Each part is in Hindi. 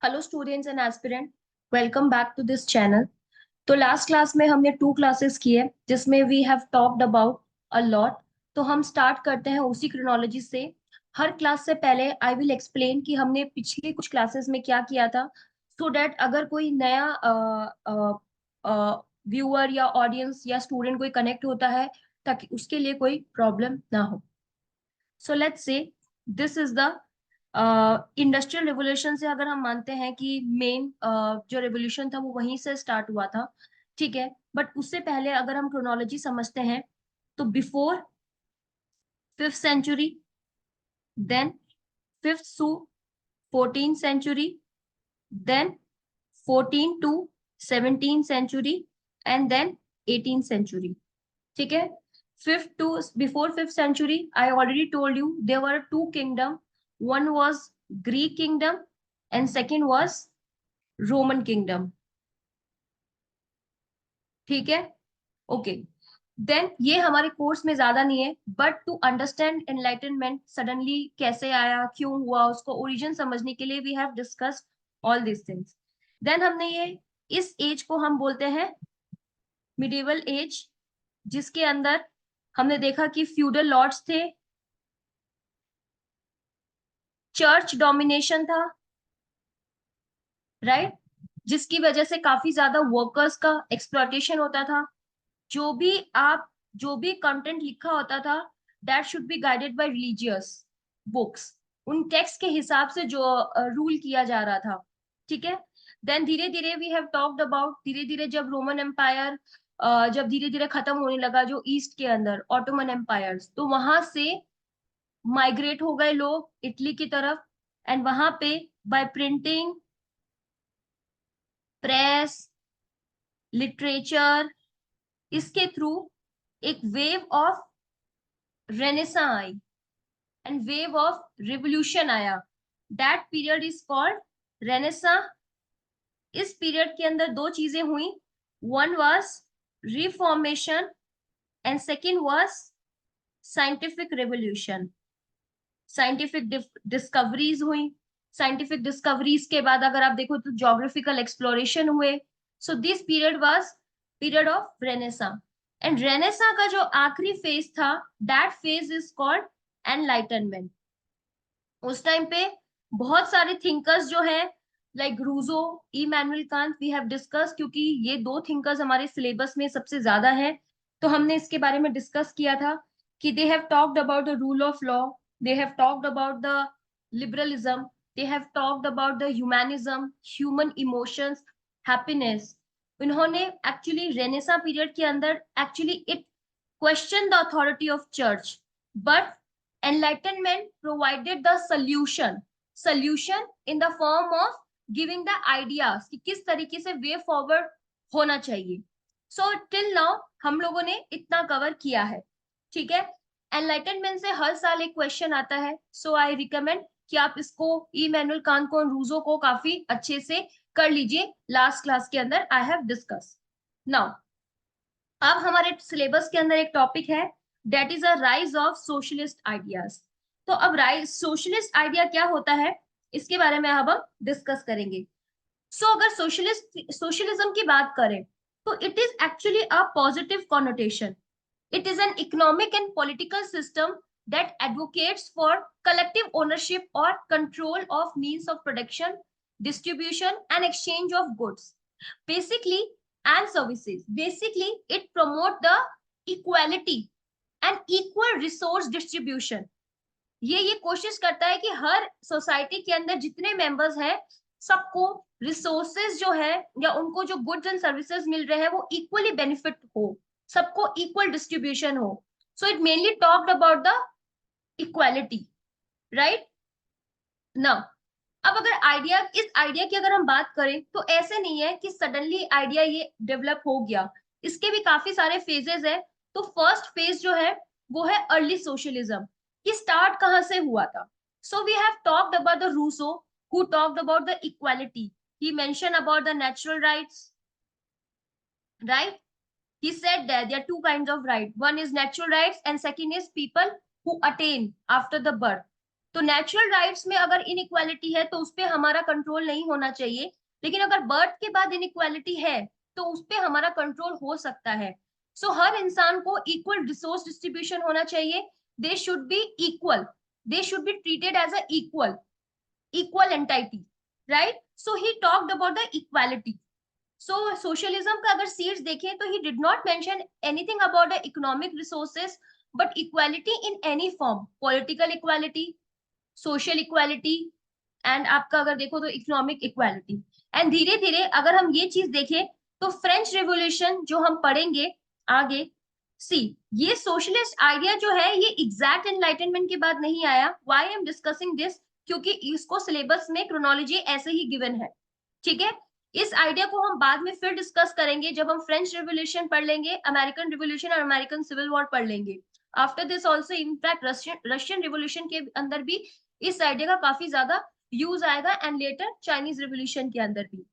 Hello students and aspirant, welcome back to this channel. तो लास्ट क्लास में हमने 2 क्लासेस किए जिसमें we have talked about a lot. तो हम स्टार्ट करते हैं उसी क्रोनोलॉजी से। हर क्लास से पहले आई विल एक्सप्लेन कि हमने पिछले कुछ क्लासेस में क्या किया था, सो दैट अगर कोई नया व्यूअर या ऑडियंस या स्टूडेंट कोई कनेक्ट होता है ताकि उसके लिए कोई प्रॉब्लम ना हो। So let's say this is the industrial revolution से अगर हम मानते हैं कि मेन जो रिवोल्यूशन था वो वहीं से स्टार्ट हुआ था, ठीक है। बट उससे पहले अगर हम क्रोनोलॉजी समझते हैं तो before 5th century, then 5th to 14th century, then 14th to 17th century and then 18th century, ठीक है। Fifth to before 5th century I already told you there were 2 kingdom, one was Greek kingdom and second was Roman kingdom, ठीक है। ओके, देन ये हमारे कोर्स में ज्यादा नहीं है, but to understand enlightenment suddenly कैसे आया, क्यों हुआ, उसको ओरिजिन समझने के लिए we have discussed all this things. Then हमने ये इस एज को हम बोलते हैं मिडिवल एज, जिसके अंदर हमने देखा कि फ्यूडल लॉर्ड्स थे, चर्च डोमिनेशन था, राइट, जिसकी वजह से काफी ज्यादा वर्कर्स का एक्सप्लॉयटेशन होता था। जो भी आप जो भी कंटेंट लिखा होता था that should be guided by religious books, उन टेक्स्ट के हिसाब से जो रूल किया जा रहा था, ठीक है। देन धीरे धीरे वी हैव टॉक्ड अबाउट, धीरे धीरे जब रोमन एम्पायर जब धीरे धीरे खत्म होने लगा, जो ईस्ट के अंदर ऑटोमन एम्पायर्स, तो वहां से माइग्रेट हो गए लोग इटली की तरफ, एंड वहां पे बाय प्रिंटिंग, प्रेस, लिटरेचर, इसके थ्रू एक वेव ऑफ रेनेसा आई एंड वेव ऑफ रिवोल्यूशन आया। That period is called renaissance. इस पीरियड के अंदर दो चीजें हुई, one was reformation and second was scientific revolution. Scientific discoveries हुई, साइंटिफिक डिस्कवरीज के बाद अगर आप देखो तो जोग्राफिकल एक्सप्लोरेशन हुए। So this period was period of renaissance, and renaissance का जो आखिरी फेज था that phase is called enlightenment. उस टाइम पे बहुत सारे थिंकर्स जो है like Rousseau, Immanuel Kant, we have discuss, क्योंकि ये दो थिंकर्स हमारे सिलेबस में सबसे ज्यादा है, तो हमने इसके बारे में डिस्कस किया था कि they have talked about the rule of law, they have talked about the liberalism, they have talked about the humanism, human emotions, happiness. इन्होंने एक्चुअली रेनेसा पीरियड के अंदर actually it question the authority of church, but enlightenment provided the solution in the form of giving the ideas कि किस तरीके से वे फॉरवर्ड होना चाहिए। सो टिल नाउ हम लोगों ने इतना कवर किया है, ठीक है। एनलाइटनमेंट से हर साल एक क्वेश्चन आता है, सो आई रिकमेंड कि आप इसको इमैनुअल कांट को, रूजो को काफी अच्छे से कर लीजिए। लास्ट क्लास के अंदर आई हैव डिस्कस। नाउ अब हमारे सिलेबस के अंदर एक टॉपिक है that is a rise of socialist ideas. तो अब राइज सोशलिस्ट आइडिया क्या होता है, इसके बारे में अब हम डिस्कस करेंगे। सो अगर सोशलिज्म की बात करें तो it is actually a positive connotation. It is an economic and political system that advocates for collective ownership or control of means of production, distribution, and exchange of goods, basically, and services. Basically, it promote the equality and equal resource distribution. ये कोशिश करता है कि हर सोसाइटी के अंदर जितने मेंबर्स हैं सबको रिसोर्सेज जो है या उनको जो गुड्स एंड सर्विसेज मिल रहे हैं वो इक्वली बेनिफिट हो, सबको इक्वल डिस्ट्रीब्यूशन हो। So it mainly talked about the equality, right. Now अब अगर इस आइडिया की अगर हम बात करें तो ऐसे नहीं है कि सडनली आइडिया ये डेवलप हो गया, इसके भी काफी सारे फेजेस है। तो फर्स्ट फेज जो है वो है अर्ली सोशलिज्म, कि स्टार्ट कहां से हुआ था। So we have talked about the Rousseau who talked about the equality, he mention about the natural rights, right. He said that there are two kinds of right. One is natural rights and second is people who attain after the birth. तो नेचुरल राइट्स में अगर इनइक्वालिटी है तो उस पर हमारा कंट्रोल नहीं होना चाहिए, लेकिन अगर बर्थ के बाद इनइक्वालिटी है तो उस पर हमारा कंट्रोल हो सकता है। सो हर इंसान को इक्वल रिसोर्स डिस्ट्रीब्यूशन होना चाहिए, they should be equal, they should be treated as a equal entity, right? So he talked about the equality. So socialism का अगर सीड्स देखें तो he did not mention anything about the economic resources, but equality in any form, political equality, social equality, and आपका अगर देखो तो इकोनॉमिक इक्वालिटी। एंड धीरे धीरे अगर हम ये चीज देखें तो फ्रेंच रेवोल्यूशन जो हम पढ़ेंगे आगे, सी, ये सोशलिस्ट आइडिया जो है ये एग्जैक्ट एनलाइटनमेंट के बाद नहीं आया। Why I am discussing this, क्योंकि इसको सिलेबस में क्रोनोलॉजी ऐसे ही गिवन है, ठीक है? इस आइडिया को हम बाद में फिर डिस्कस करेंगे जब हम फ्रेंच रेवोल्यूशन पढ़ लेंगे, अमेरिकन रिवोल्यूशन और अमेरिकन सिविल वॉर पढ़ लेंगे। After this also in fact Russian revolution के अंदर भी इस आइडिया का काफी ज्यादा यूज आएगा, एंड लेटर चाइनीज रिवोल्यूशन के अंदर भी।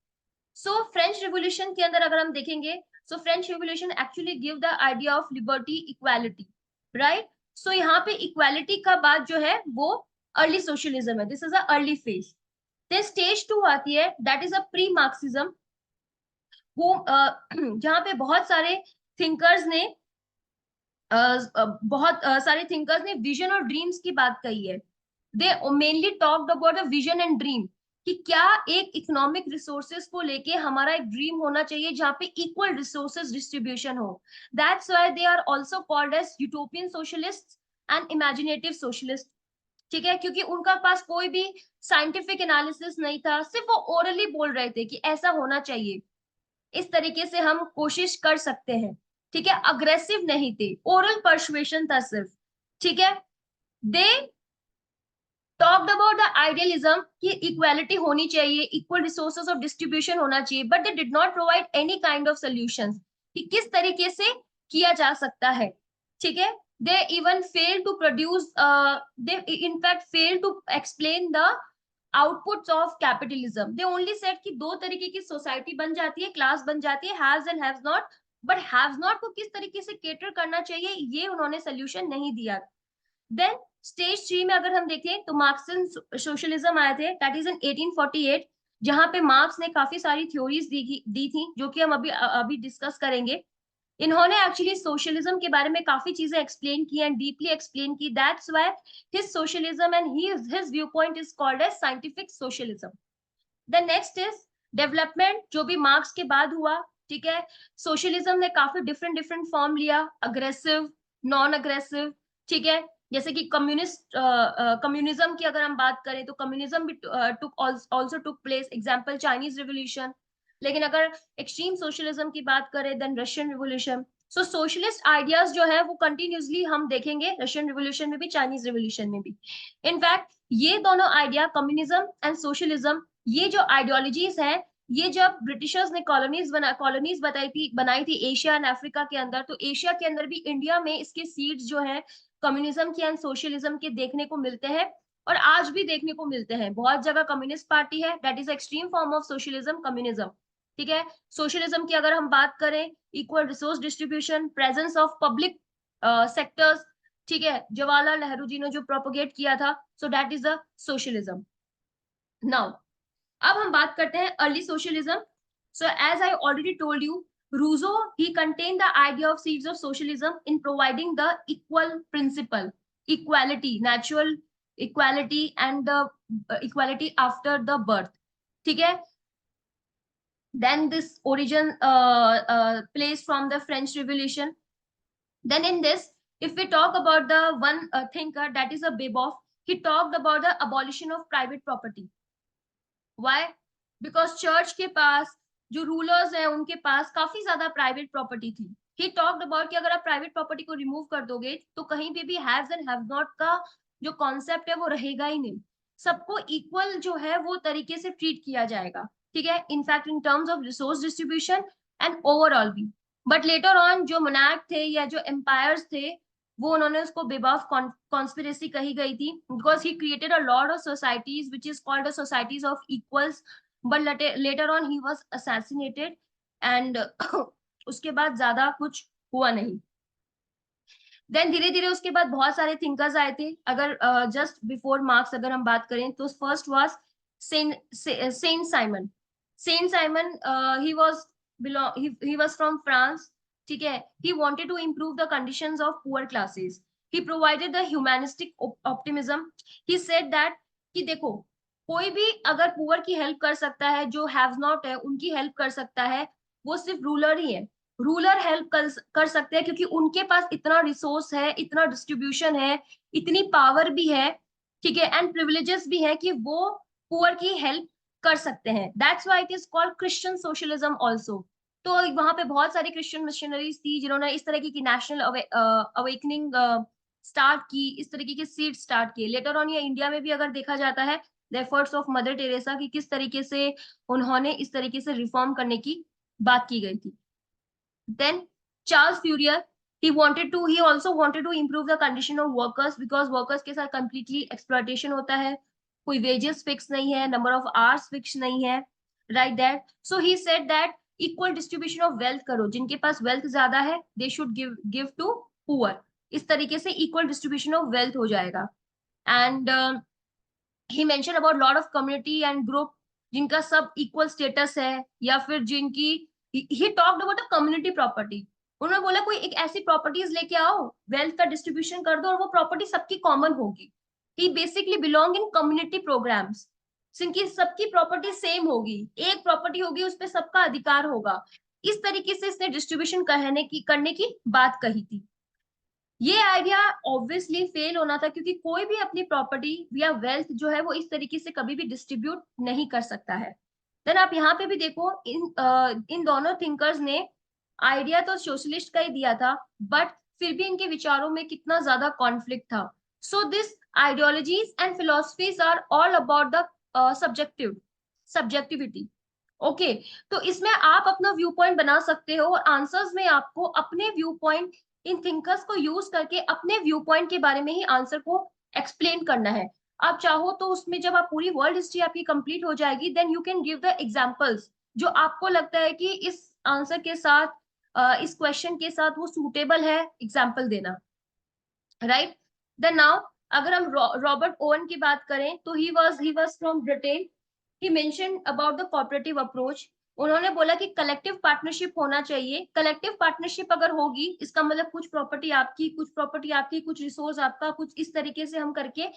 सो फ्रेंच रिवोल्यूशन के अंदर अगर हम देखेंगे, so French revolution actually give the idea of liberty, equality, right? So यहाँ पे इक्वालिटी का बात जो है वो अर्ली सोशलिज्म है, this is a early phase. फिर स्टेज टू आती है, that is a pre Marxism, वो जहाँ पे बहुत सारे थिंकर्स ने सारे थिंकर्स ने विजन और ड्रीम्स की बात कही है। दे mainly talked about the vision and dream, कि क्या एक इकोनॉमिक रिसोर्सेज को लेके हमारा एक ड्रीम होना चाहिए जहाँ पे इक्वल रिसोर्सेज डिस्ट्रीब्यूशन हो। That's why they are also called as utopian socialist and imaginative socialist, ठीक है? क्योंकि उनका पास कोई भी साइंटिफिक एनालिसिस नहीं था, सिर्फ वो ओरली बोल रहे थे कि ऐसा होना चाहिए, इस तरीके से हम कोशिश कर सकते हैं, ठीक है? अग्रेसिव नहीं थे, ओरल पर्सुएशन था सिर्फ, ठीक है? They talked about the idealism कि इक्वालिटी होनी चाहिए, इक्वल रिसोर्सेज ऑफ डिस्ट्रीब्यूशन होना चाहिए, but they did not provide any kind of solutions कि किस तरीके से किया जा सकता है, ठीक है? They even fail to produce, they in fact fail to explain the outputs of capitalism. They only said कि दो तरीके की सोसाइटी बन जाती है, क्लास बन जाती है, haves and haves not, but haves not को किस तरीके से केटर करना चाहिए ये उन्होंने सोल्यूशन नहीं दिया। देन स्टेज थ्री में अगर हम देखें तो मार्क्सियन सोशलिज्म आए थे, दैट इज इन 1848, जहां पे मार्क्स ने काफी सारी थ्योरीज दी थी जो कि हम अभी डिस्कस करेंगे। इन्होंने एक्चुअली सोशलिज्म के बारे में काफी चीजें एक्सप्लेन की एंड डीपली एक्सप्लेन की, that's why his socialism and his view point is called as scientific socialism. The next is development, जो भी मार्क्स के बाद हुआ, ठीक है? सोशलिज्म ने काफी डिफरेंट डिफरेंट फॉर्म लिया, अग्रेसिव, नॉन अग्रेसिव, ठीक है? जैसे कि कम्युनिज्म की अगर हम बात करें तो कम्युनिज्म भी also took place, example Chinese revolution. लेकिन अगर एक्सट्रीम सोशलिज्म की बात करें देन रशियन रिवोल्यूशन। सो सोशलिस्ट आइडियाज जो है वो कंटिन्यूसली हम देखेंगे रशियन रिवोल्यूशन में भी, चाइनीज रिवोल्यूशन में भी। इनफैक्ट ये दोनों आइडिया, कम्युनिज्म एंड सोशलिज्म, ये जो आइडियोलॉजीज हैं, ये जब ब्रिटिशर्स ने कॉलोनीज बनाई थी एशिया एंड अफ्रीका के अंदर, तो एशिया के अंदर भी, इंडिया में इसके सीड्स जो है कम्युनिज्म के एंड सोशलिज्म के देखने को मिलते हैं, और आज भी देखने को मिलते हैं। बहुत जगह कम्युनिस्ट पार्टी है, that is extreme form of socialism, communism, ठीक है? सोशलिज्म की अगर हम बात करें, equal resource distribution, presence of public sectors, ठीक है? जवाहरलाल नेहरू जी ने जो प्रोपोगेट किया था, so that is a socialism. Now अब हम बात करते हैं early socialism. So as I already told you, Rousseau he contain the idea of seeds of socialism in providing the equal principle, equality, natural equality and the equality after the birth, ठीक है? Then this origin place from the French Revolution. Then in this, if we talk about the one thinker, that is a Bebov, he talked about the abolition of private property. Why? Because church के पास जो रूलर्स हैं उनके पास काफी ज्यादा प्राइवेट प्रॉपर्टी थी। ही टॉक्ड अबाउट कि अगर आप प्राइवेट प्रॉपर्टी को रिमूव कर दोगे तो कहीं पे भी हैव्स एंड हैव नॉट का जो कॉन्सेप्ट है वो रहेगा ही नहीं, सबको इक्वल जो है वो तरीके से ट्रीट किया जाएगा, ठीक है? In fact in terms of resource distribution and overall भी। बट लेटर ऑन जो मोनार्क थे या जो एम्पायर्स थे, वो उन्होंने उसको बेबाफ कॉन्स्पिरेसी कही गई थी, because he created a lot of societies which is called societies of equals, but later on he was assassinated and उसके बाद ज्यादा कुछ हुआ नहीं। देन धीरे धीरे उसके बाद बहुत सारे थिंकर्स आए थे. अगर जस्ट बिफोर मार्क्स अगर हम बात करें तो first was Saint Simon. Saint Simon he was from France. ठीक है. He wanted to improve the conditions of poor classes. He provided the humanistic optimism. He said that कि देखो, कोई भी अगर पुअर की हेल्प कर सकता है, जो हैव नॉट है उनकी हेल्प कर सकता है, वो सिर्फ रूलर ही है. रूलर हेल्प कर सकते हैं क्योंकि उनके पास इतना रिसोर्स है, इतना डिस्ट्रीब्यूशन है, इतनी पावर भी है. ठीक है. एंड प्रिविलेजेस भी है कि वो पुअर की हेल्प कर सकते हैं. That's why it is called Christian socialism also. तो वहां पे बहुत सारी क्रिश्चियन मिशनरीज थी जिन्होंने इस तरीके की नेशनल अवेकनिंग स्टार्ट की, इस तरीके के सीड स्टार्ट किए. लेटर ऑन ये इंडिया में भी अगर देखा जाता है the efforts of mother Teresa की किस तरीके से उन्होंने इस तरीके से रिफॉर्म करने की बात की गई थी. Then Charles Fourier, he also wanted to improve the condition of workers because workers के साथ completely exploitation होता है, कोई wages fix नहीं है, number of hours fix नहीं है, right that. So he said that equal distribution of wealth करो, जिनके पास wealth ज्यादा है they should give to poor. इस तरीके से equal distribution of wealth हो जाएगा. And he mentioned about lot of community and group जिनका सब equal status है, या फिर जिनकी he talked about the community property. उन्होंने बोला कोई एक ऐसी प्रॉपर्टीज लेके आओ, वेल्थ का डिस्ट्रीब्यूशन कर दो और वो प्रॉपर्टी सबकी कॉमन होगी. He basically belong in community programmes. जिनकी सबकी प्रॉपर्टी सेम होगी, एक प्रॉपर्टी होगी, उस पर सबका अधिकार होगा. इस तरीके से इसने डिस्ट्रीब्यूशन करने की बात कही थी. ये आइडिया ऑब्वियसली फेल होना था क्योंकि कोई भी अपनी प्रॉपर्टी या वेल्थ जो है वो इस तरीके से कभी भी डिस्ट्रीब्यूट नहीं कर सकता है. देन आप यहाँ पे भी देखो, इन दोनों थिंकर्स ने आइडिया तो सोशलिस्ट का ही दिया था, बट फिर भी इनके विचारों में कितना ज्यादा कॉन्फ्लिक्ट था. So this ideologies and philosophies are all about the subjectivity. Okay. तो इसमें आप अपना व्यू पॉइंट बना सकते हो और आंसर्स में आपको अपने व्यू पॉइंट, इन थिंकर्स को यूज करके अपने व्यू पॉइंट के बारे में ही आंसर को एक्सप्लेन करना है. आप चाहो तो उसमें जब आप पूरी वर्ल्ड हिस्ट्री आपकी कंप्लीट हो जाएगी, then you can give the examples जो आपको लगता है कि इस आंसर के साथ, इस क्वेश्चन के साथ वो सूटेबल है एग्जाम्पल देना. राइट. देन नाउ अगर हम रॉबर्ट ओवन की बात करें तो ही was from Britain. He mention about the cooperative approach. उन्होंने बोला कि कलेक्टिव पार्टनरशिप होना चाहिए. कलेक्टिव पार्टनरशिप अगर होगी, इसका मतलब कुछ प्रॉपर्टी आपकी, कुछ प्रॉपर्टी आपकी, कुछ रिसोर्स आपका, कुछ इस तरीके से हम करके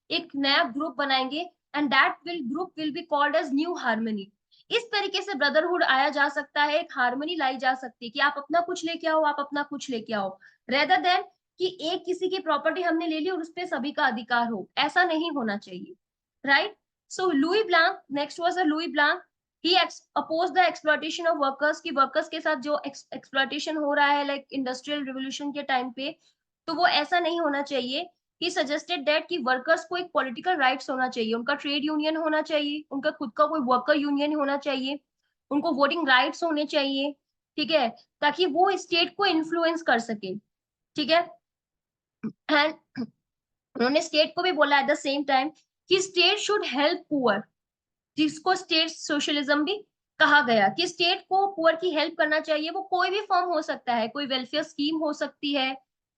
एक नया ग्रुप बनाएंगे and that group will be called as new harmony. इस तरीके से ब्रदरहुड आया जा सकता है, एक हार्मनी लाई जा सकती है कि आप अपना कुछ लेके आओ, आप अपना कुछ लेके आओ, रेदर देन कि एक किसी की प्रॉपर्टी हमने ले ली और उस पर सभी का अधिकार हो. ऐसा नहीं होना चाहिए. Right. So Louis Blanc, next was Louis Blanc. He oppose the exploitation of workers, की वर्कर्स के साथ जो एक्सप्लॉयटेशन हो रहा है लाइक इंडस्ट्रियल रिवोल्यूशन के टाइम पे, तो वो ऐसा नहीं होना चाहिए. ही सजेस्टेड दैट कि वर्कर्स को एक पॉलिटिकल राइट्स होना चाहिए, उनका ट्रेड यूनियन होना चाहिए, उनका खुद का कोई वर्कर यूनियन होना चाहिए, उनको वोटिंग राइट्स होने चाहिए. ठीक है. ताकि वो स्टेट को इन्फ्लुएंस कर सके. ठीक है. एंड उन्होंने स्टेट को भी बोला एट द सेम टाइम कि स्टेट शुड हेल्प पुअर, जिसको स्टेट सोशलिज्म भी कहा गया, कि स्टेट को पुअर की हेल्प करना चाहिए. वो कोई भी फॉर्म हो सकता है, कोई वेलफेयर स्कीम हो सकती है,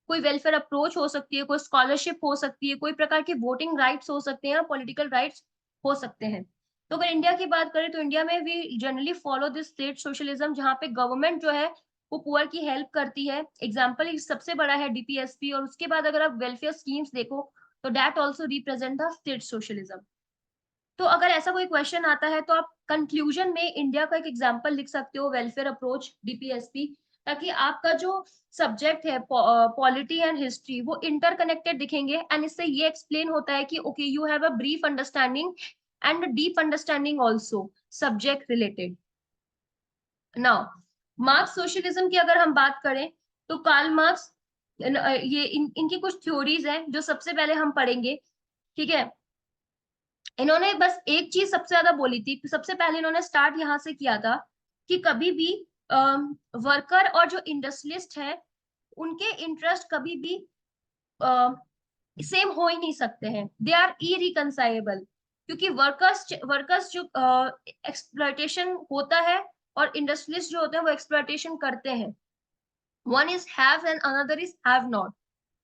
कोई वेलफेयर अप्रोच हो सकती है, कोई स्कॉलरशिप हो सकती है, कोई प्रकार के वोटिंग राइट्स हो सकते हैं, पॉलिटिकल राइट्स हो सकते हैं. तो अगर इंडिया की बात करें तो इंडिया में भी generally follow this state socialism, जहाँ पे गवर्नमेंट जो है वो पुअर की हेल्प करती है. एग्जाम्पल सबसे बड़ा है डीपीएसपी, और उसके बाद अगर आप वेलफेयर स्कीम्स देखो तो that also represent the state socialism. तो अगर ऐसा कोई क्वेश्चन आता है तो आप कंक्लूजन में इंडिया का एक एग्जांपल लिख सकते हो, वेलफेयर अप्रोच, डीपीएसपी, ताकि आपका जो सब्जेक्ट है पॉलिटी एंड हिस्ट्री वो इंटरकनेक्टेड दिखेंगे. एंड इससे ये एक्सप्लेन होता है कि okay you have a brief understanding and deep understanding also subject related. Now marks socialism की अगर हम बात करें तो कार्ल मार्क्स, ये इनकी कुछ थ्योरीज हैं जो सबसे पहले हम पढ़ेंगे. ठीक है. इन्होंने बस एक चीज सबसे ज्यादा बोली थी. सबसे पहले इन्होंने स्टार्ट यहाँ से किया था कि कभी भी वर्कर और जो इंडस्ट्रियलिस्ट है उनके इंटरेस्ट कभी भी सेम हो ही नहीं सकते हैं. दे आर इरिकंसाइलेबल, क्योंकि वर्कर्स जो एक्सप्लॉयटेशन होता है और इंडस्ट्रियलिस्ट जो होते हैं वो एक्सप्लॉयटेशन करते हैं. One is have and another is have not.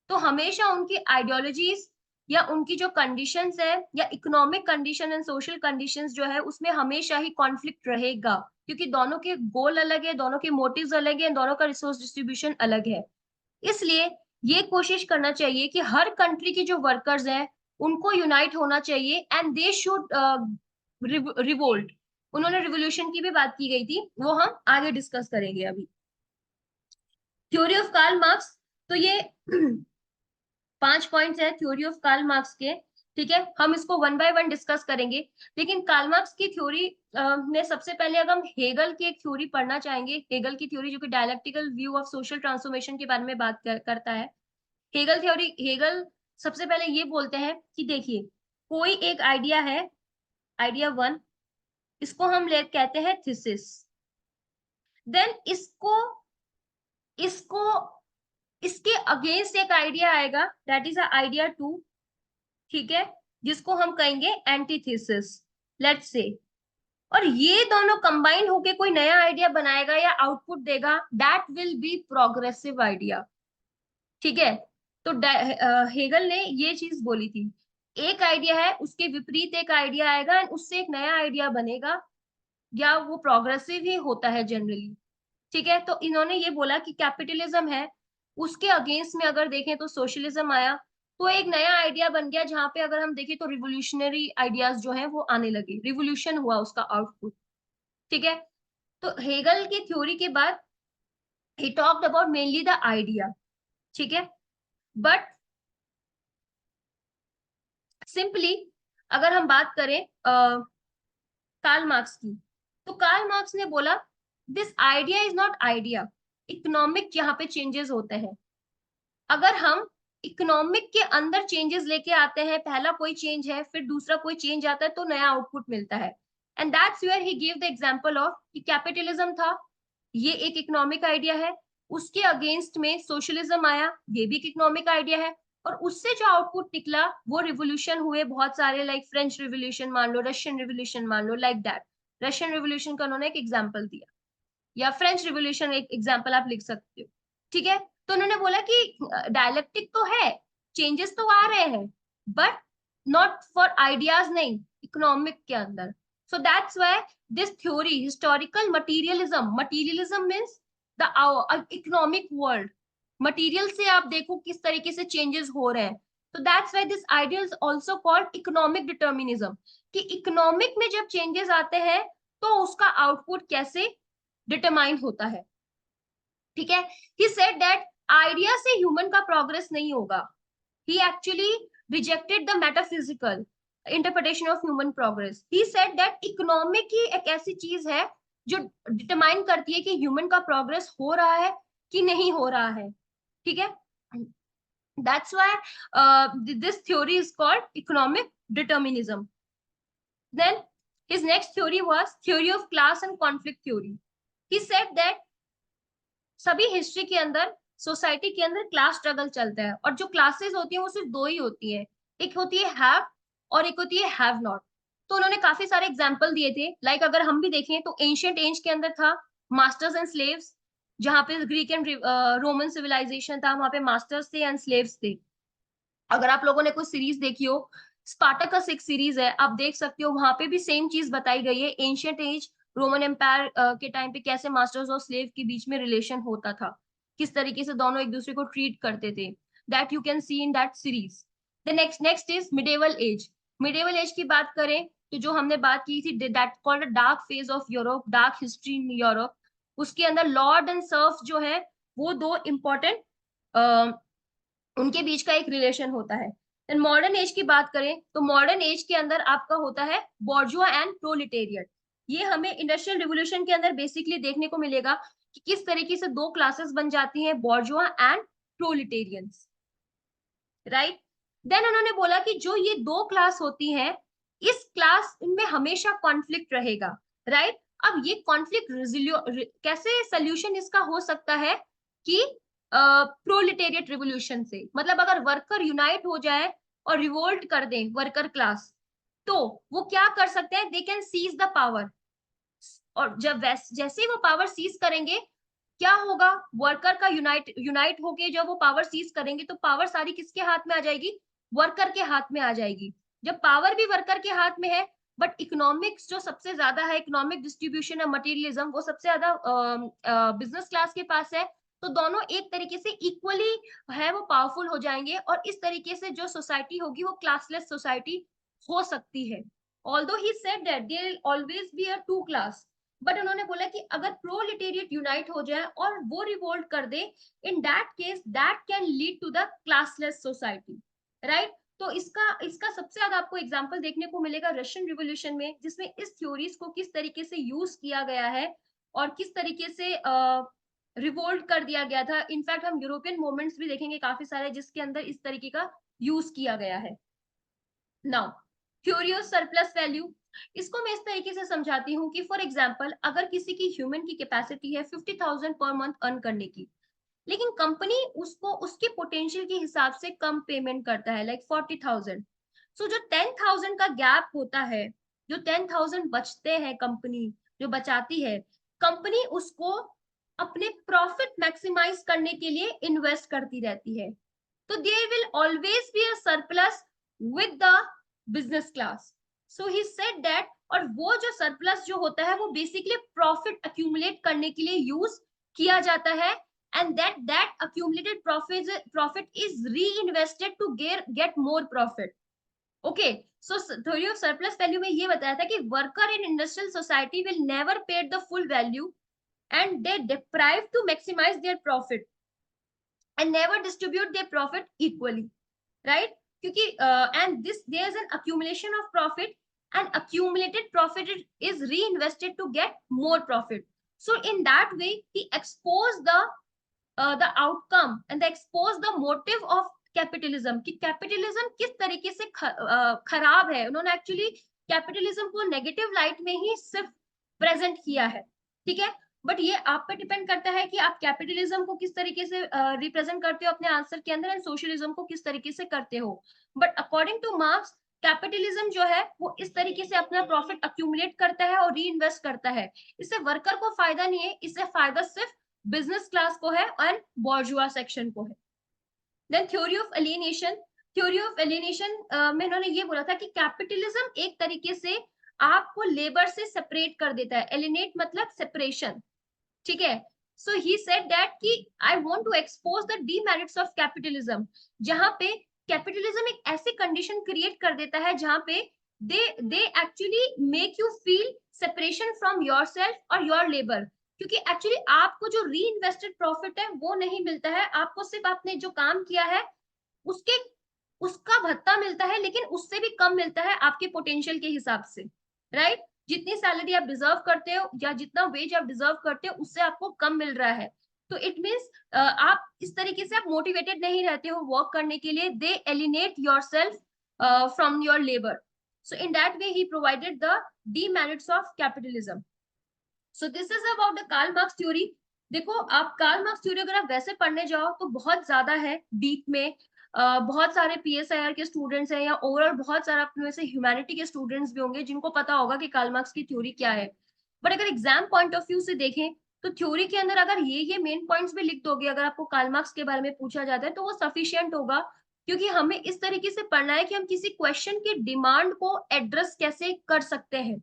तो हमेशा उनकी आइडियोलॉजीज या उनकी जो कंडीशंस है या economic condition and social conditions जो है उसमें हमेशा ही कॉन्फ्लिक्ट रहेगा, क्योंकि दोनों के गोल अलग है, दोनों के मोटिव्स अलग है, दोनों का रिसोर्स डिस्ट्रीब्यूशन अलग है। इसलिए ये कोशिश करना चाहिए कि हर कंट्री के जो वर्कर्स हैं उनको यूनाइट होना चाहिए एंड दे शुड रिवोल्ट। उन्होंने रिवोल्यूशन की भी बात की गई थी, वो हम आगे डिस्कस करेंगे अभी। थ्योरी ऑफ कार्ल मार्क्स, तो ये 5 पॉइंट्स है थ्योरी ऑफ कार्ल मार्क्स के। ठीक है, हम इसको वन बाय वन डिस्कस करेंगे। लेकिन कार्ल मार्क्स की थ्योरी में सबसे पहले अगर हम हेगल की एक थ्योरी पढ़ना चाहेंगे, हेगल की थ्योरी जो कि dialectical view of social transformation के बारे में बात करता है। हेगल थ्योरी, हेगल सबसे पहले ये बोलते हैं कि देखिए कोई एक आइडिया है, आइडिया वन, इसको हम ले कहते हैं थीसिस। देन इसको इसको इसके अगेंस्ट एक आइडिया आएगा, दैट इज आइडिया टू। ठीक है, जिसको हम कहेंगे एंटीथेसिस, लेट्स से। और ये दोनों कंबाइन होके कोई नया आइडिया बनाएगा या आउटपुट देगा, that will be progressive idea. ठीक है, तो हेगल ने ये चीज बोली थी, एक आइडिया है उसके विपरीत एक आइडिया आएगा एंड उससे एक नया आइडिया बनेगा, या वो प्रोग्रेसिव ही होता है जनरली। ठीक है, तो इन्होंने ये बोला कि कैपिटलिज्म है, उसके अगेंस्ट में अगर देखें तो सोशलिज्म आया, तो एक नया आइडिया बन गया जहां पे अगर हम देखें तो रिवोल्यूशनरी आइडियाज जो है वो आने लगे, रिवोल्यूशन हुआ उसका आउटपुट। ठीक है, तो हेगल की थ्योरी के बाद ही talked about mainly the idea. ठीक है, बट सिंपली अगर हम बात करें कार्ल मार्क्स की, तो कार्ल मार्क्स ने बोला this idea is not idea, economic यहाँ पे चेंजेस होते हैं। अगर हम इकोनॉमिक के अंदर चेंजेस लेके आते हैं, पहला कोई चेंज है फिर दूसरा कोई चेंज आता है तो नया आउटपुट मिलता है। And that's where he give the example of कि कैपिटलिज्म था, ये एक इकोनॉमिक आइडिया है, उसके अगेंस्ट में सोशलिज्म आया, ये भी एक इकोनॉमिक आइडिया है, और उससे जो आउटपुट निकला वो रिवोल्यूशन हुए बहुत सारे, लाइक फ्रेंच रिवोल्यूशन मान लो, रशियन रिवोल्यूशन मान लो, लाइक दैट। रशियन रिवोल्यूशन का उन्होंने एक एग्जाम्पल दिया, या फ्रेंच रिवोल्यूशन एक एग्जाम्पल आप लिख सकते हो। ठीक है, तो उन्होंने बोला कि डायलेक्टिक तो है, चेंजेस तो आ रहे हैं, बट नॉट फॉर आइडियाज, नहीं, इकोनॉमिक के अंदर। सो that's why this theory historical materialism, materialism means the economic world, material से आप देखो किस तरीके से चेंजेस हो रहे हैं। तो that's why this idea is also called economic determinism, कि इकोनॉमिक में जब चेंजेस आते हैं तो उसका आउटपुट कैसे डिटरमाइन होता है। ठीक है, ही सेड दैट आइडिया से ह्यूमन का प्रोग्रेस नहीं होगा, he actually rejected the metaphysical interpretation of human progress. He said that economic ही एक ऐसी चीज है जो डिटरमाइन करती है कि ह्यूमन का प्रोग्रेस हो रहा है कि नहीं हो रहा है। ठीक है, that's why this theory is called economic determinism. Then his next theory was theory of class and conflict theory. He said that सभी हिस्ट्री के अंदर, सोसाइटी के अंदर क्लास स्ट्रगल चलता है, और जो क्लासेस होती हैं वो सिर्फ दो ही होती हैं, एक होती है हैव और एक होती है हैव नॉट। तो उन्होंने काफी सारे एग्जाम्पल दिए थे, लाइक अगर हम भी देखें तो एंशियंट एज के अंदर था मास्टर्स एंड स्लेव्स, जहाँ पे ग्रीक एंड रोमन सिविलाइजेशन था, वहां पे मास्टर्स थे एंड स्लेव्स थे। अगर आप लोगों ने कोई सीरीज देखी हो, स्पार्टकस एक सीरीज है, आप देख सकते हो, वहां पे भी सेम चीज बताई गई है, एंशियंट एज रोमन एम्पायर के टाइम पे कैसे मास्टर्स और स्लेव के बीच में रिलेशन होता था, किस तरीके से दोनों एक दूसरे को ट्रीट करते थे, that you can see in that series. The next is medieval age. Medieval age की बात करें तो जो हमने बात की थी, that called dark phase of Europe, dark history in Europe, उसके अंदर लॉर्ड एंड सर्फ जो है वो दो इंपॉर्टेंट, उनके बीच का एक रिलेशन होता है। देन मॉडर्न एज की बात करें तो मॉडर्न एज के अंदर आपका होता है बॉर्जुआ एंड प्रोलिटेरियट। ये हमें इंडस्ट्रियल रिवोल्यूशन के अंदर बेसिकली देखने को मिलेगा कि किस तरीके से दो क्लासेस बन जाती हैं, बॉर्जुआ एंड प्रोलिटेरियंस, राइट। देन उन्होंने बोला कि जो ये दो क्लास होती हैं, इस क्लास इनमें हमेशा कॉन्फ्लिक्ट रहेगा, राइट। अब ये कॉन्फ्लिक्ट कैसे सोल्यूशन इसका हो सकता है कि प्रोलिटेरियट रिवोल्यूशन से, मतलब अगर वर्कर यूनाइट हो जाए और रिवोल्ट कर दें वर्कर क्लास, तो वो क्या कर सकते हैं, they can seize the power, और जब जैसे ही वो पावर सीज करेंगे क्या होगा, वर्कर का यूनाइट होके जब वो पावर सीज करेंगे तो पावर सारी किसके हाथ में आ जाएगी, वर्कर के हाथ में आ जाएगी। जब पावर भी वर्कर के हाथ में है, बट इकोनॉमिक्स जो सबसे ज्यादा है, इकोनॉमिक डिस्ट्रीब्यूशन है, मटेरियलिज्म वो सबसे ज्यादा बिजनेस क्लास के पास है, तो दोनों एक तरीके से इक्वली है वो पावरफुल हो जाएंगे, और इस तरीके से जो सोसाइटी होगी वो क्लासलेस सोसाइटी हो सकती है। Although he said that there will always be a two class, but उन्होंने बोला कि अगर प्रोलिटेरिएट यूनाइट हो जाए और वो रिवोल्ट कर दे, in that case that can lead to the classless society, right. तो इसका इसका सबसे ज्यादा आपको एग्जांपल देखने को मिलेगा रशियन रिवॉल्यूशन में, जिसमें इस थ्योरीज को किस तरीके से यूज किया गया है और किस तरीके से रिवोल्ट कर दिया गया था। इनफैक्ट हम यूरोपियन मूवमेंट्स भी देखेंगे काफी सारे जिसके अंदर इस तरीके का यूज किया गया है। Now theory of surplus value, इसको मैं इस तरीके से समझाती हूँ कि फॉर एग्जांपल अगर किसी की ह्यूमन की कैपेसिटी है 50,000 पर मंथ अर्न करने की, लेकिन कंपनी उसको उसके पोटेंशियल के हिसाब से कम पेमेंट करता है, लाइक 40,000। सो जो 10,000 का गैप होता है, जो 10,000 बचते हैं कंपनी जो बचाती है, कंपनी उसको अपने प्रॉफिट मैक्सिमाइज करने के लिए इन्वेस्ट करती रहती है। तो there will always be a surplus with the business class. So he said that, और वो जो सरप्लस जो होता है वो बेसिकली प्रॉफिट अक्यूमुलेट करने के लिए यूज किया जाता है, and that accumulated profit is reinvested to get more profit. Okay, so theory of surplus value में ये बताया था कि worker in industrial society will never pay the full value and they deprive to maximize their profit and never distribute their profit equally, right? क्योंकि and this there is an accumulation of profit, and accumulated profit is reinvested to get more profit. So in that way he exposed the outcome and the expose the motive of capitalism, कि कैपिटलिज्म किस तरीके से खराब है। उन्होंने एक्चुअली कैपिटलिज्म को नेगेटिव लाइट में ही सिर्फ प्रेजेंट किया है, ठीक है। बट ये आप पे डिपेंड करता है कि आप कैपिटलिज्म को किस तरीके से रिप्रेजेंट करते हो अपने आंसर के अंदर, एंड सोशलिज्म को किस तरीके से करते हो। But according two marks, capitalism जो है वो इस तरीके से अपना प्रॉफिट अक्यूमुलेट करता है और री इन्वेस्ट करता है। इससे वर्कर को फायदा नहीं है, इससे फायदा सिर्फ बिजनेस क्लास को है और बॉर्जुआ सेक्शन को है। Then theory of alienation, theory of alienation में उन्होंने ये बोला था कि कैपिटलिज्म एक तरीके से आपको लेबर से सेपरेट कर देता है। एलिनेट मतलब सेपरेशन, ठीक है। सो ही सेड दैट कि I want to expose the demerits of capitalism, जहां पे कैपिटलिज्म एक ऐसी कंडीशन क्रिएट कर देता है जहां पे they actually make you feel separation from yourself और योर लेबर, क्योंकि एक्चुअली आपको जो री इन्वेस्टेड प्रॉफिट है वो नहीं मिलता है, आपको सिर्फ आपने जो काम किया है उसके उसका भत्ता मिलता है, लेकिन उससे भी कम मिलता है आपके पोटेंशियल के हिसाब से, राइट। जितनी सैलरी आप डिजर्व करते हो या जितना वेज आप डिजर्व करते हो उससे आपको कम मिल रहा है। तो इट मीन्स आप इस तरीके से आप मोटिवेटेड नहीं रहते हो वर्क करने के लिए, they alienate yourself from your labour. So in that way he provided the demerits of capitalism. So this is about the Karl Marx theory. देखो आप कार्ल मार्क्स थ्योरी अगर आप वैसे पढ़ने जाओ तो बहुत ज्यादा है डीप में, बहुत सारे पीएसआईआर के स्टूडेंट्स हैं या ओवरऑल बहुत सारा अपने से ह्यूमैनिटी के स्टूडेंट्स भी होंगे जिनको पता होगा कि कार्ल मार्क्स की थ्योरी क्या है। बट अगर एग्जाम पॉइंट ऑफ व्यू से देखें तो थ्योरी के अंदर अगर ये मेन पॉइंट्स भी लिख दोगे, अगर आपको कार्ल मार्क्स के बारे में पूछा जाता है तो वो सफिशियंट होगा, क्योंकि हमें इस तरीके से पढ़ना है कि हम किसी क्वेश्चन की डिमांड को एड्रेस कैसे कर सकते हैं।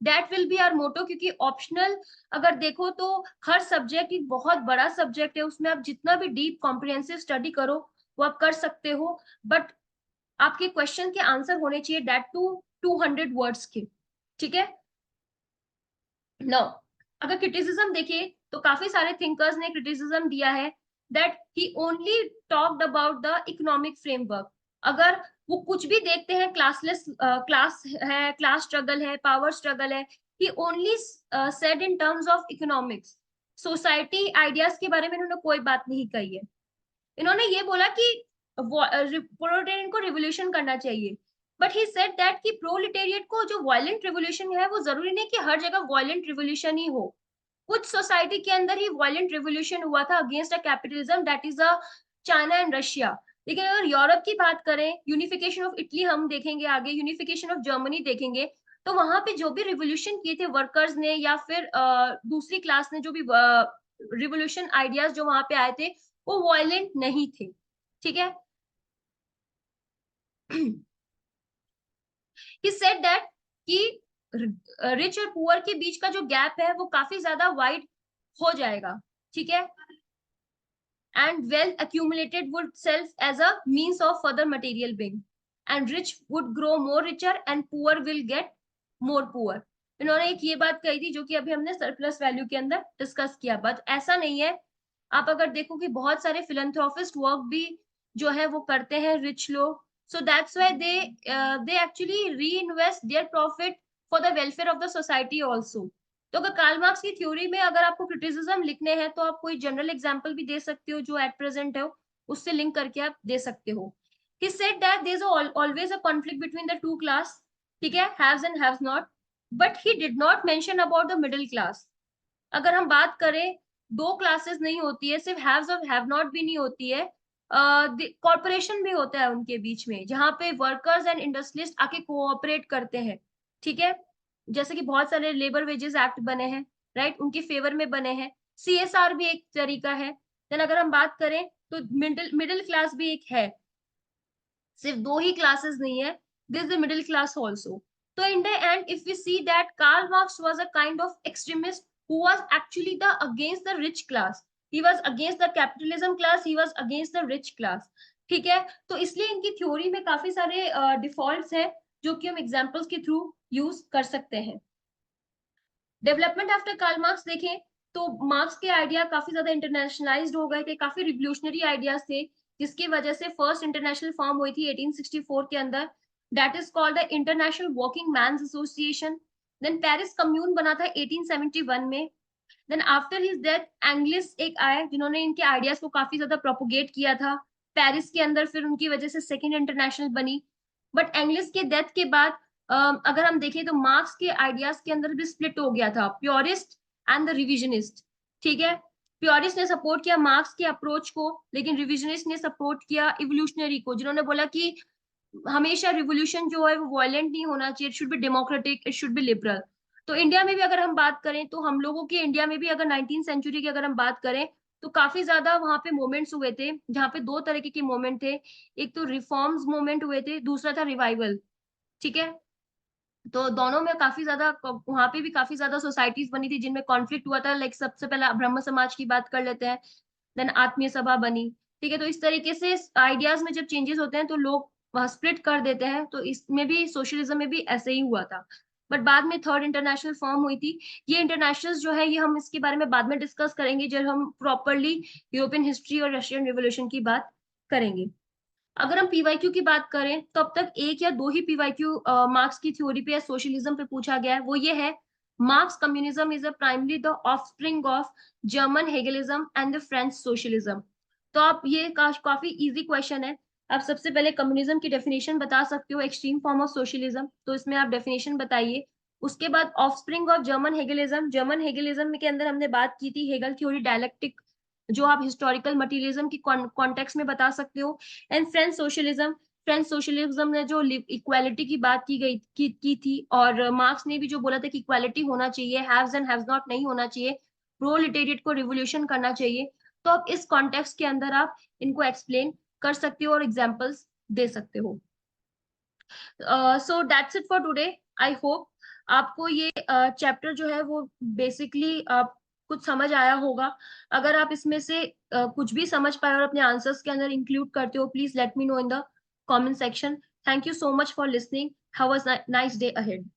That will be our motto, क्योंकि ऑप्शनल अगर देखो तो हर सब्जेक्ट एक बहुत बड़ा सब्जेक्ट है, उसमें आप जितना भी डीप कॉम्प्रिहेंसिव स्टडी करो वो आप कर सकते हो, बट आपके क्वेश्चन के आंसर होने चाहिए दैट टू 200 वर्ड्स के, ठीक है। नो अगर क्रिटिसिज्म देखिए तो काफी सारे थिंकर्स ने क्रिटिसिज्म दिया है that he only talked about the economic framework. अगर वो कुछ भी देखते हैं क्लासलेस क्लास है, क्लास स्ट्रगल है, पावर स्ट्रगल है, he only said in terms of economics. Society ideas के बारे में इन्होंने कोई बात नहीं कही है। इन्होंने ये बोला कि प्रोलेटेरियन को रिवोल्यूशन करना चाहिए, बट ही सेड दैट कि प्रोलेटेरिएट को जो वायलेंट रिवोल्यूशन है वो जरूरी नहीं कि हर जगह वायलेंट रिवोल्यूशन ही हो। कुछ सोसाइटी के अंदर ही वायलेंट रिवोल्यूशन हुआ था against a capitalism, that is a China and Russia. लेकिन अगर यूरोप की बात करें, यूनिफिकेशन ऑफ इटली हम देखेंगे आगे, यूनिफिकेशन ऑफ जर्मनी देखेंगे, तो वहां पे जो भी रिवोल्यूशन किए थे वर्कर्स ने या फिर दूसरी क्लास ने जो भी रिवोल्यूशन आइडियाज जो वहां पे आए थे वो वायलेंट नहीं थे, ठीक है। ही सेड दैट कि रिच और पुअर के बीच का जो गैप है वो काफी ज्यादा वाइड हो जाएगा, ठीक है। And wealth accumulated would serve as a means of further material being, and rich would grow more richer and poor will get more poor. इन्होंने एक ये बात कही थी जो कि अभी हमने सरप्लस वैल्यू के अंदर डिस्कस किया, बट ऐसा नहीं है। आप अगर देखो कि बहुत सारे फिलंथ्रोपिस्ट वर्क भी जो है वो करते हैं रिच लोग, so that's why they actually reinvest their profit for the welfare of the society also. तो अगर कार्ल मार्क्स की थ्योरी में अगर आपको क्रिटिसिज्म लिखने हैं तो आप कोई जनरल एग्जांपल भी दे सकते हो जो एट प्रेजेंट है, उससे लिंक करके आप दे सकते हो। He said that there is always a conflict between the two class, ठीक है, haves and haves not, but he did not mention about the middle class. अगर हम बात करें, दो क्लासेस नहीं होती है, सिर्फ हैव्स और हैव नॉट भी नहीं होती है, कॉर्पोरेशन भी होता है उनके बीच में, जहां पे वर्कर्स एंड इंडस्ट्रियलिस्ट आके कोऑपरेट करते हैं, ठीक है। जैसे कि बहुत सारे लेबर वेजेस एक्ट बने हैं, राइट, उनके फेवर में बने हैं। सीएसआर भी एक तरीका है। देन अगर हम बात करें तो मिडिल मिडिल क्लास भी एक है, सिर्फ दो ही क्लासेस नहीं है, this the middle class also. तो in the end if we see that Karl Marx was a kind of extremist who was actually the against the rich class, he was against the capitalism class, he was against the rich class, ठीक है। तो इसलिए इनकी थ्योरी में काफी सारे डिफॉल्ट्स हैं जो कि हम एग्जांपल्स के थ्रू यूज कर सकते हैं। डेवलपमेंट आफ्टर कार्ल मार्क्स देखें तो मार्क्स के आइडिया काफी ज्यादा इंटरनेशनलाइज्ड हो गए थे, काफी रिवोल्यूशनरी आइडियाज थे, जिसकी वजह से फर्स्ट इंटरनेशनल फॉर्म हुई थी 1864 के अंदर, that is called the international working man's association. Then Paris commune बना था 1871 में। Then after his death Engels एक आए जिन्होंने इनके आइडियाज को काफी ज्यादा प्रोपोगेट किया था पेरिस के अंदर, फिर उनकी वजह से सेकेंड इंटरनेशनल बनी। बट एंग्लिस के डेथ के बाद अगर हम देखें तो मार्क्स के आइडियाज के अंदर भी स्प्लिट हो गया था, प्योरिस्ट एंड द रिविजनिस्ट, ठीक है। प्योरिस्ट ने सपोर्ट किया मार्क्स के अप्रोच को, लेकिन रिविजनिस्ट ने सपोर्ट किया इवोल्यूशनरी को, जिन्होंने बोला कि हमेशा रिवोल्यूशन जो है वो वायलेंट नहीं होना चाहिए, it should be democratic, it should be liberal. तो इंडिया में भी अगर हम बात करें तो हम लोगों के इंडिया में भी अगर 19th सेंचुरी की अगर हम बात करें तो काफी ज्यादा वहां पे मोमेंट्स हुए थे, जहाँ पे दो तरीके के मोमेंट थे, एक तो रिफॉर्म्स मोमेंट हुए थे, दूसरा था रिवाइवल, ठीक है। तो दोनों में काफी ज्यादा वहां पे भी काफी ज्यादा सोसाइटीज बनी थी जिनमें कॉन्फ्लिक्ट हुआ था, लाइक सबसे पहला ब्रह्म समाज की बात कर लेते हैं, देन आत्मीय सभा बनी, ठीक है। तो इस तरीके से आइडियाज में जब चेंजेस होते हैं तो लोग स्प्लिट कर देते हैं, तो इसमें भी सोशलिज्म में भी ऐसे ही हुआ था। बट बाद में थर्ड इंटरनेशनल फॉर्म हुई थी। ये इंटरनेशनल जो है ये हम इसके बारे में बाद में डिस्कस करेंगे जब हम प्रॉपरली यूरोपियन हिस्ट्री और रशियन रिवोल्यूशन की बात करेंगे। अगर हम पीवाईक्यू की बात करें तो अब तक एक या दो ही पीवाईक्यू मार्क्स की थ्योरी पे या सोशलिज्म पे पूछा गया है, वो ये है, Marx communism is a primary the offspring of German Hegelism and the French socialism. तो आप ये काफी इजी क्वेश्चन है। आप सबसे पहले कम्युनिज्म की डेफिनेशन बता सकते हो, एक्सट्रीम फॉर्म ऑफ सोशलिज्म, तो इसमें आप डेफिनेशन बताइए। उसके बाद ऑफस्प्रिंग ऑफ जर्मन हेगलिज्म, जर्मन हेगलिज्म के अंदर हमने बात की थी हेगल थ्योरी डायलेक्टिक, जो आप हिस्टोरिकल मटीरियलिज्म की कॉन्टेक्स्ट में बता सकते हो। And French socialism, French socialism ने जो इक्वालिटी की बात की थी, और मार्क्स ने भी जो बोला था कि इक्वालिटी होना चाहिए, हैव्स एंड हैव्स नॉट नहीं होना चाहिए, प्रोलेटेरिएट को रिवोल्यूशन करना चाहिए। तो आप इस कॉन्टेक्स्ट के अंदर आप इनको एक्सप्लेन कर सकते हो और एग्जाम्पल्स दे सकते हो। So that's it for today. I hope आपको ये चैप्टर जो है वो बेसिकली आप कुछ समझ आया होगा। अगर आप इसमें से कुछ भी समझ पाए और अपने आंसर्स के अंदर इंक्लूड करते हो, please let me know in the comment section. Thank you so much for listening, have a nice day ahead.